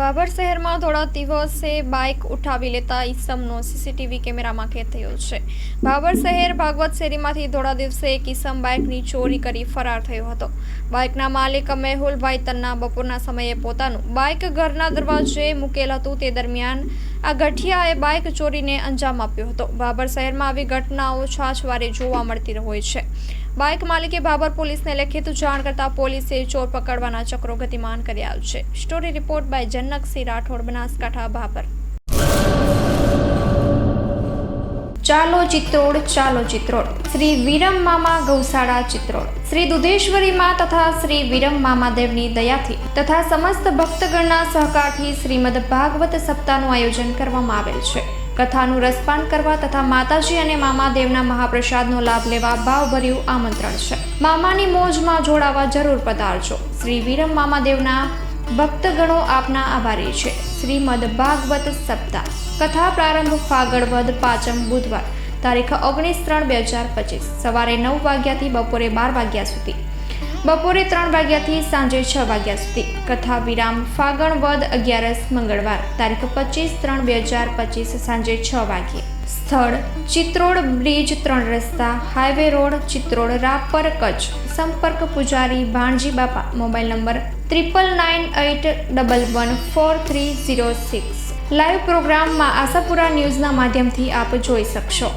બાબર શહેરમાં થોડા દિવસે બાઇક ઉઠાવી લેતા ઈસમનો સીસીટીવી કેમેરામાં કેદ થયો છે. બાબર શહેર ભાગવત શેરીમાંથી થોડા દિવસે એક ઈસમ બાઇકની ચોરી કરી ફરાર થયો હતો. બાઇકના માલિક મેહુલભાઈ તન્ના બપોરના સમયે પોતાનું બાઇક ઘરના દરવાજે મૂકેલ હતું. તે દરમિયાન આ ગઠિયાએ બાઇક ચોરીને અંજામ આપ્યો હતો. બાબર શહેરમાં આવી ઘટનાઓ છાછવારે જોવા મળતી હોય છે. બાઇક માલિકે બાબર પોલીસને લેખિત જાણ કરતા પોલીસે ચોર પકડવાના ચક્રો ગતિમાન કર્યા છે. Story report by Janaksinh Rathod, Banaskantha, Babar. ચાલો ચિત્રોડ, ચાલો ચિત્રોડ. શ્રી વિરમ મામા ગૌશાળા ચિત્રોડ. શ્રી દુધેશ્વરી માં તથા શ્રી વિરમ મામાદેવની દયાથી તથા સમસ્ત ભક્તગણના સહકારથી શ્રીમદ ભાગવત સપ્તાહનું આયોજન કરવામાં આવેલ છે. કથાનું રસપાન કરવા તથા માતાજી અને મામાદેવના મહાપ્રસાદનો લાભ લેવા ભાવભર્યું આમંત્રણ છે. મામાની મોજમાં જોડાવા જરૂર પધારજો. શ્રી વિરમ મામાદેવના ભક્તગણો આપના આભારી છે. શ્રીમદ ભાગવત સપ્તાહ કથા પ્રારંભ ફાગણ વદ 5મ બુધવાર તારીખ 19/3/2025 સવારે 9 વાગ્યાથી બપોરે 12 વાગ્યા સુધી, બપોરે 3 વાગ્યાથી સાંજે 6 વાગ્યા સુધી. કથા વિરામ ફાગણ વદ 11 મંગળવાર તારીખ 25/3/2025 સાંજે 6 વાગ્યે. સ્થળ ચિત્રોડ બ્રિજ 3 રસ્તા, હાઈવે રોડ, ચિત્રોડ, રાપર, કચ્છ. સંપર્ક પૂજારી ભાણજી બાપા. Mobile number 9998114306. લાઈવ પ્રોગ્રામમાં આશાપુરા ન્યૂઝના માધ્યમથી આપ જોઈ શકશો.